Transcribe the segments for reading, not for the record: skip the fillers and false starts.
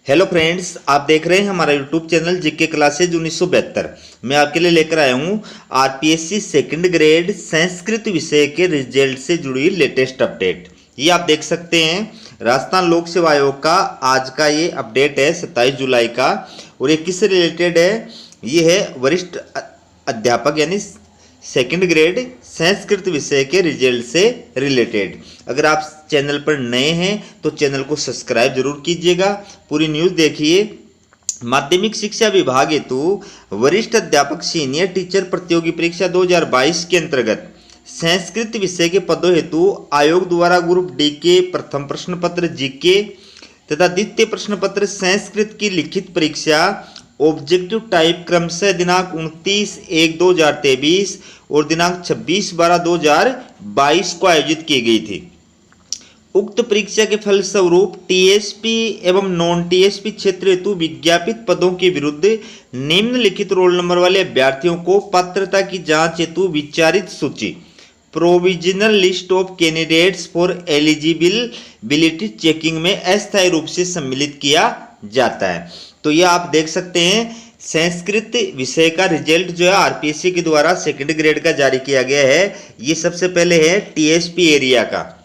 Hello friends, आप देख रहे हैं हमारा यूट्यूब चैनल जीके क्लासेज 1972। मैं आपके लिए लेकर आया हूं आरपीएससी सेकंड ग्रेड संस्कृत विषय के रिजल्ट से जुड़ी लेटेस्ट अपडेट। ये आप देख सकते हैं राजस्थान लोक सेवा आयोग का आज का ये अपडेट है 27 जुलाई का। और ये किससे रिलेटेड है? ये है वरिष्ठ अध्यापक यानी सेकंड ग्रेड संस्कृत विषय के रिजल्ट से रिलेटेड। अगर आप चैनल पर नए हैं तो चैनल को सब्सक्राइब जरूर कीजिएगा। पूरी न्यूज़ देखिए। माध्यमिक शिक्षा विभाग हेतु वरिष्ठ अध्यापक सीनियर टीचर प्रतियोगी परीक्षा 2022 के अंतर्गत संस्कृत विषय के पदों हेतु आयोग द्वारा ग्रुप डी के प्रथम प्रश्न पत्र जीके तथा द्वितीय प्रश्न पत्र संस्कृत की लिखित परीक्षा ऑब्जेक्टिव टाइप क्रमशः दिनांक 29/1/2023 और दिनांक 26/12/2022 को आयोजित की गई थी। उक्त परीक्षा के फलस्वरूप टीएसपी एवं नॉन टीएसपी क्षेत्र हेतु विज्ञापित पदों के विरुद्ध निम्नलिखित रोल नंबर वाले अभ्यर्थियों को पात्रता की जांच हेतु विचारित सूची provisional list of candidates for eligibility checking में अस्थायी रूप से सम्मिलित किया जाता है। तो ये आप देख सकते हैं संस्कृत विषय का रिजल्ट जो है आरपीएससी के द्वारा सेकंड ग्रेड का जारी किया गया है। ये सबसे पहले है टीएसपी एरिया का।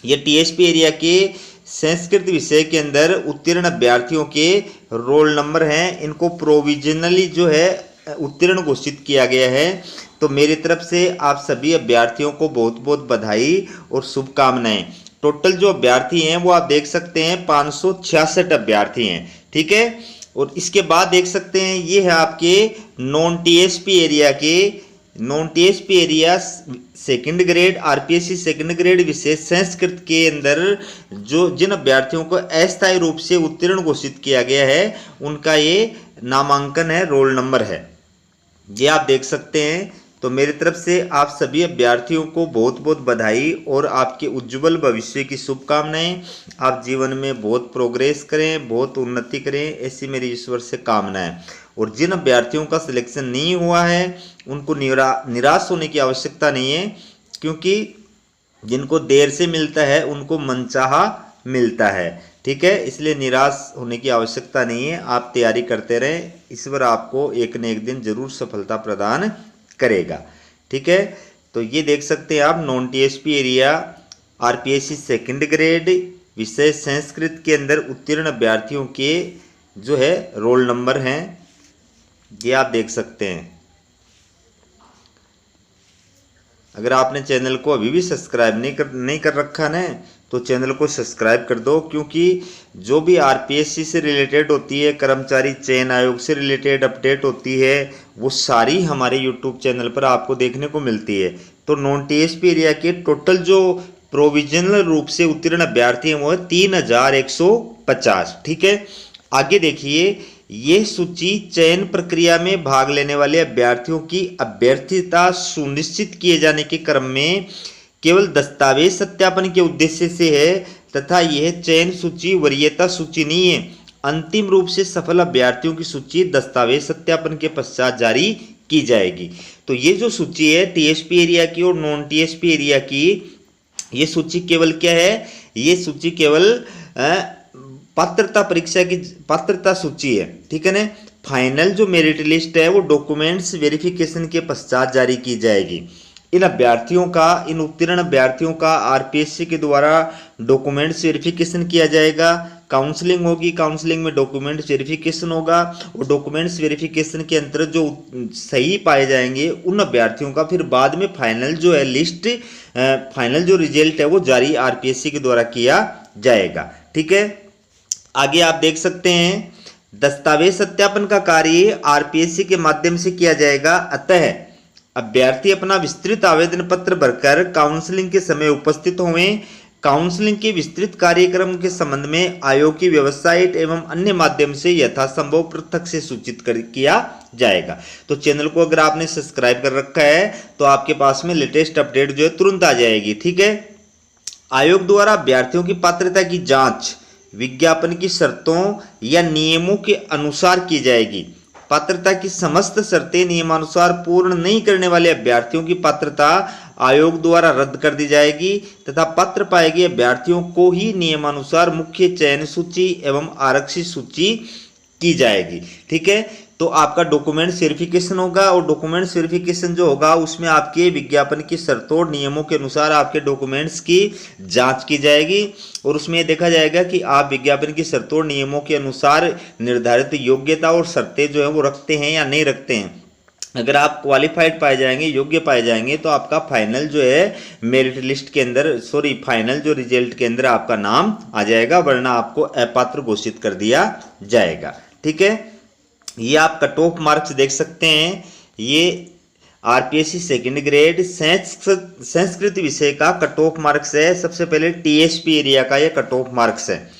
ये टीएसपी एरिया के संस्कृत विषय के अंदर उत्तीर्ण अभ्यर्थियों के रोल नंबर हैं। इनको प्रोविजनली जो है उत्तीर्ण घोषित किया गया है। तो मेरी तरफ से आप सभी अभ्यर्थियों को बहुत बहुत बधाई और शुभकामनाएं। टोटल जो अभ्यर्थी हैं वो आप देख सकते हैं 566 अभ्यर्थी हैं, ठीक है। और इसके बाद देख सकते हैं ये है आपके non TSP area second grade RPSC second grade विशेष संस्कृत के अंदर जो जिन अभ्यर्थियों को अस्थायी रूप से उत्तीर्ण घोषित किया गया है उनका ये नामांकन है, रोल नंबर है। ये आप देख सकते हैं। तो मेरी तरफ से आप सभी अभ्यर्थियों को बहुत बहुत बधाई और आपके उज्जवल भविष्य की शुभकामनाएं। आप जीवन में बहुत प्रोग्रेस करें, बहुत उन्नति करें, ऐसी मेरी ईश्वर से कामना है। और जिन अभ्यर्थियों का सिलेक्शन नहीं हुआ है उनको निराश होने की आवश्यकता नहीं है, क्योंकि जिनको देर से मिलता है उनको मनचाहा मिलता है, ठीक है। इसलिए निराश होने की आवश्यकता नहीं है। आप तैयारी करते रहें, ईश्वर आपको एक न एक दिन जरूर सफलता प्रदान करेगा, ठीक है। तो ये देख सकते हैं आप non TSP area RPSC second grade विषय संस्कृत के अंदर उत्तीर्ण अभ्यर्थियों के जो है रोल नंबर हैं, ये आप देख सकते हैं। अगर आपने चैनल को अभी भी सब्सक्राइब नहीं कर रखा ना तो चैनल को सब्सक्राइब कर दो, क्योंकि जो भी आरपीएससी से रिलेटेड होती है, कर्मचारी चयन आयोग से रिलेटेड अपडेट होती है, वो सारी हमारे यूट्यूब चैनल पर आपको देखने को मिलती है। तो नॉन टीएसपी एरिया के टोटल जो प्रोविजनल रूप से उत्तीर्ण अभ्यर्थी हैं वो है 3150, ठीक है। आगे देखिए, ये सूची चयन प्रक्रिया में भाग लेने वाले अभ्यर्थियों की अभ्यर्थिता सुनिश्चित किए जाने के क्रम में केवल दस्तावेज सत्यापन के उद्देश्य से है तथा यह चयन सूची वरीयता सूची नहीं है। अंतिम रूप से सफल अभ्यर्थियों की सूची दस्तावेज सत्यापन के पश्चात जारी की जाएगी। तो ये जो सूची है टीएसपी एरिया की और नॉन टीएसपी एरिया की, ये सूची केवल क्या है? ये सूची केवल पात्रता परीक्षा की पात्रता सूची है, ठीक है ना। फाइनल जो मेरिट लिस्ट है वो डॉक्यूमेंट्स वेरिफिकेशन के पश्चात जारी की जाएगी। इन उत्तीर्ण अभ्यर्थियों का आरपीएससी के द्वारा डॉक्यूमेंट्स वेरिफिकेशन किया जाएगा। काउंसलिंग होगी, काउंसलिंग में डॉक्यूमेंट्स वेरिफिकेशन होगा और डॉक्यूमेंट्स वेरिफिकेशन के अंतर्गत जो सही पाए जाएंगे उन अभ्यर्थियों का फिर बाद में फाइनल जो है लिस्ट, फाइनल जो रिजल्ट है वो जारी आरपीएससी के द्वारा किया जाएगा, ठीक है। आगे आप देख सकते हैं दस्तावेज सत्यापन का कार्य आरपीएससी के माध्यम से किया जाएगा। अतः अभ्यर्थी अपना विस्तृत आवेदन पत्र भरकर काउंसलिंग के समय उपस्थित होवें। काउंसलिंग के विस्तृत कार्यक्रम के संबंध में आयोग की वेबसाइट एवं अन्य माध्यम से यथासंभव पृथक से सूचित किया जाएगा। तो चैनल को अगर आपने सब्सक्राइब कर रखा है तो आपके पास में लेटेस्ट अपडेट जो है तुरंत आ जाएगी, ठीक है। आयोग द्वारा अभ्यर्थियों की पात्रता की जांच विज्ञापन की शर्तों या नियमों के अनुसार की जाएगी। पात्रता की समस्त शर्तें नियमानुसार पूर्ण नहीं करने वाले अभ्यर्थियों की पात्रता आयोग द्वारा रद्द कर दी जाएगी तथा पात्र पाए गए अभ्यर्थियों को ही नियमानुसार मुख्य चयन सूची एवं आरक्षित सूची की जाएगी। ठीक है, तो आपका डॉक्यूमेंट वेरिफिकेशन होगा और डॉक्यूमेंट वेरिफिकेशन जो होगा उसमें आपके विज्ञापन की शर्तों और नियमों के अनुसार आपके डॉक्यूमेंट्स की जांच की जाएगी और उसमें देखा जाएगा कि आप विज्ञापन की शर्तों और नियमों के अनुसार निर्धारित योग्यता और शर्तें जो है वो रखते हैं या नहीं रखते हैं। अगर आप क्वालिफाइड पाए जाएंगे, योग्य पाए जाएंगे, तो आपका फाइनल जो है मेरिट लिस्ट के अंदर, फाइनल जो रिजल्ट के अंदर आपका नाम आ जाएगा, वरना आपको अपात्र घोषित कर दिया जाएगा। ठीक है, ये आप कट ऑफ मार्क्स देख सकते हैं। ये आरपीएससी सेकंड ग्रेड संस्कृत विषय का कट ऑफ मार्क्स है। सबसे पहले टीएसपी एरिया का ये कट ऑफ मार्क्स है।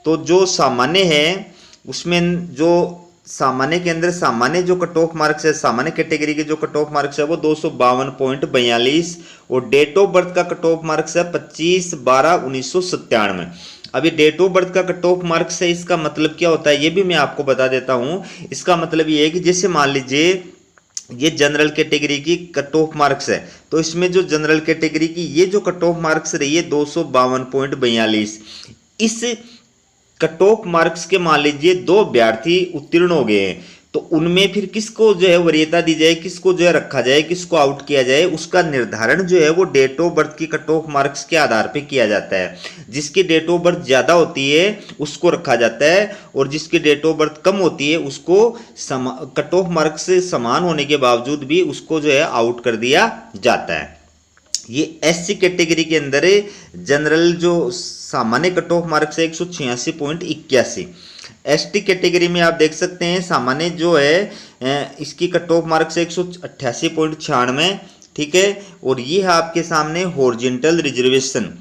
तो जो सामान्य है उसमें जो सामान्य के अंदर सामान्य जो कट ऑफ मार्क्स है, सामान्य कैटेगरी के जो कट ऑफ मार्क्स है वो 252.42 और डेट ऑफ बर्थ का कट ऑफ मार्क्स है 25/12/1997। अभी डेट ऑफ बर्थ का कट ऑफ मार्क्स है, इसका मतलब क्या होता है ये भी मैं आपको बता देता हूं। इसका मतलब ये है कि जैसे मान लीजिए ये जनरल कैटेगरी की कट ऑफ मार्क्स है, तो इसमें जो जनरल कैटेगरी की ये जो कट ऑफ मार्क्स रही है 252.42, इस कट ऑफ मार्क्स के मान लीजिए 2 अभ्यर्थी उत्तीर्ण हो गए हैं, तो उनमें फिर किसको जो है वरीयता दी जाए, किसको जो है रखा जाए, किसको आउट किया जाए, उसका निर्धारण जो है वो डेट ऑफ बर्थ की कट ऑफ मार्क्स के आधार पे किया जाता है। जिसकी डेट ऑफ बर्थ ज़्यादा होती है उसको रखा जाता है और जिसकी डेट ऑफ बर्थ कम होती है उसको कट ऑफ मार्क्स से समान होने के बावजूद भी उसको जो है आउट कर दिया जाता है। ये एससी कैटेगरी के अंदर जनरल जो सामान्य कट ऑफ मार्क्स है 186.81। एसटी कैटेगरी में आप देख सकते हैं सामान्य जो है इसकी कट ऑफ मार्क्स है 188.96। ठीक है, और ये है आपके सामने हॉरिजॉन्टल रिजर्वेशन।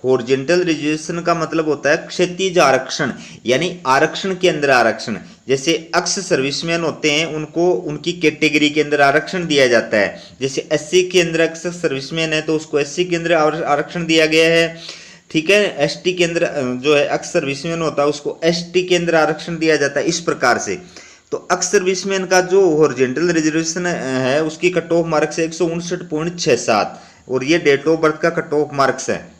हॉरिजॉन्टल रिजर्वेशन का मतलब होता है क्षैतिज आरक्षण, यानी आरक्षण के अंदर आरक्षण। जैसे अक्स सर्विसमैन होते हैं उनको उनकी कैटेगरी के अंदर आरक्षण दिया जाता है। जैसे एससी के अंदर अक्स सर्विसमैन है तो उसको एससी के अंदर आरक्षण दिया गया है। ठीक है, एसटी के अंदर जो है अक्स सर्विसमैन होता है उसको एसटी के अंदर आरक्षण दिया जाता है। इस प्रकार से तो अक्स सर्विसमैन का जो हॉरिजॉन्टल रिजर्वेशन है उसकी कट ऑफ मार्क्स है 159.67 और ये डेट ऑफ बर्थ का कट ऑफ मार्क्स है।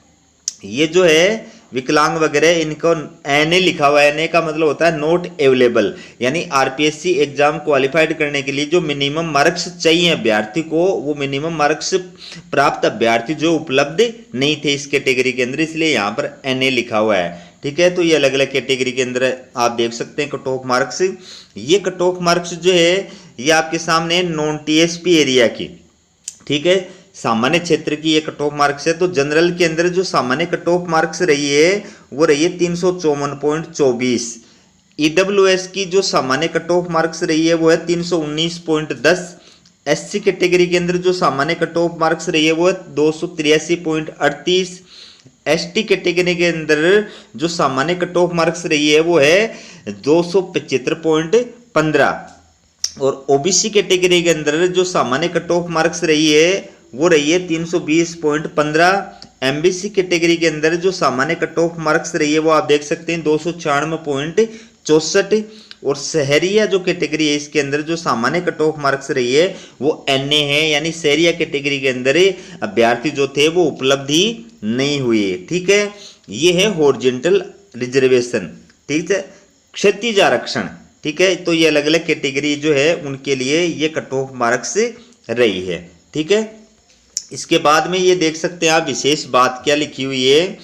ये जो है विकलांग वगैरह इनको एनए लिखा हुआ है। एनए का मतलब होता है नॉट अवेलेबल, यानी आरपीएससी एग्जाम क्वालिफाइड करने के लिए जो मिनिमम मार्क्स चाहिए अभ्यर्थी को, वो मिनिमम मार्क्स प्राप्त अभ्यर्थी जो उपलब्ध नहीं थे इस कैटेगरी के अंदर, इसलिए यहाँ पर एनए लिखा हुआ है। ठीक है, तो ये अलग अलग कैटेगरी के अंदर आप देख सकते हैं कट ऑफ मार्क्स। ये कट ऑफ मार्क्स जो है ये आपके सामने नॉन टीएसपी एरिया की, ठीक है, सामान्य क्षेत्र की ये कट ऑफ मार्क्स है। तो जनरल के अंदर जो सामान्य कट ऑफ मार्क्स रही है वो रही है 354.24। ईडब्ल्यूएस की जो सामान्य कट ऑफ मार्क्स रही है वो है 319.10। एससी कैटेगरी के अंदर जो सामान्य कट ऑफ मार्क्स रही है वो है 283.38। एसटी कैटेगरी के अंदर जो सामान्य कट ऑफ मार्क्स रही है वो है 275.15 और ओबीसी कैटेगरी के अंदर जो सामान्य कट ऑफ मार्क्स रही है वो रही है 320.15। एमबीसी कैटेगरी के अंदर जो सामान्य कट ऑफ मार्क्स रही है वो आप देख सकते हैं 296.64 और शहरिया जो कैटेगरी है इसके अंदर जो सामान्य कट ऑफ मार्क्स रही है वो एनए है, यानी शहरिया कैटेगरी के अंदर अभ्यर्थी जो थे वो उपलब्ध ही नहीं हुए। ठीक है, ये है हॉरिजॉन्टल रिजर्वेशन, ठीक है, क्षैतिज आरक्षण। ठीक है, तो ये अलग अलग कैटेगरी जो है उनके लिए ये कट ऑफ मार्क्स रही है। ठीक है, इसके बाद में ये देख सकते हैं आप विशेष बात क्या लिखी हुई है।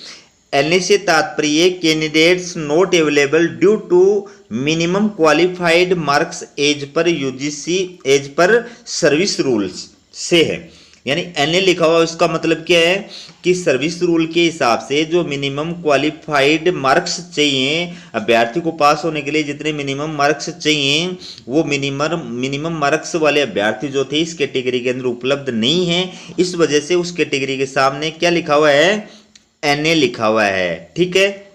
एनए से तात्पर्य candidates not available due to minimum qualified marks as per UGC as per service rules से है। यानी एनए लिखा हुआ इसका मतलब क्या है कि सर्विस रूल के हिसाब से जो मिनिमम क्वालिफाइड मार्क्स चाहिए अभ्यर्थी को पास होने के लिए, जितने मिनिमम मार्क्स चाहिए वो मिनिमम मार्क्स वाले अभ्यर्थी जो थे इस कैटेगरी के अंदर उपलब्ध नहीं है। इस वजह से उस कैटेगरी के सामने क्या लिखा हुआ है, एनए लिखा हुआ है। ठीक है,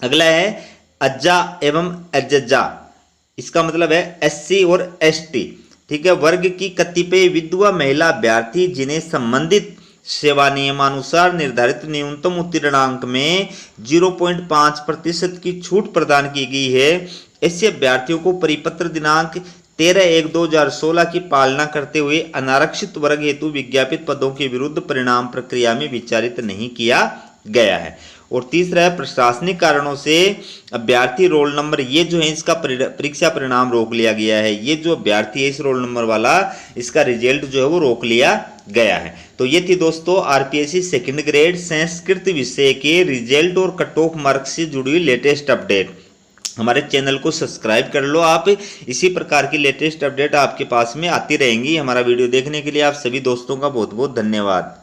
अगला है अज्जा एवं अजज्जा, इसका मतलब है एससी और एसटी। ठीक है, वर्ग की कतिपय विधवा महिला अभ्यर्थी जिन्हें संबंधित सेवा नियमानुसार निर्धारित न्यूनतम उत्तीर्णांक में 0.5% की छूट प्रदान की गई है, ऐसे अभ्यर्थियों को परिपत्र दिनांक 13/1/2016 की पालना करते हुए अनारक्षित वर्ग हेतु विज्ञापित पदों के विरुद्ध परिणाम प्रक्रिया में विचारित नहीं किया गया है। और तीसरा है प्रशासनिक कारणों से अभ्यर्थी रोल नंबर, ये जो है इसका परीक्षा परिणाम रोक लिया गया है। ये जो अभ्यर्थी है इस रोल नंबर वाला, इसका रिजल्ट जो है वो रोक लिया गया है। तो ये थी दोस्तों आरपीएससी सेकंड ग्रेड संस्कृत विषय के रिजल्ट और कट ऑफ मार्क्स से जुड़ी हुई लेटेस्ट अपडेट। हमारे चैनल को सब्सक्राइब कर लो आप, इसी प्रकार की लेटेस्ट अपडेट आपके पास में आती रहेंगी। हमारा वीडियो देखने के लिए आप सभी दोस्तों का बहुत बहुत धन्यवाद।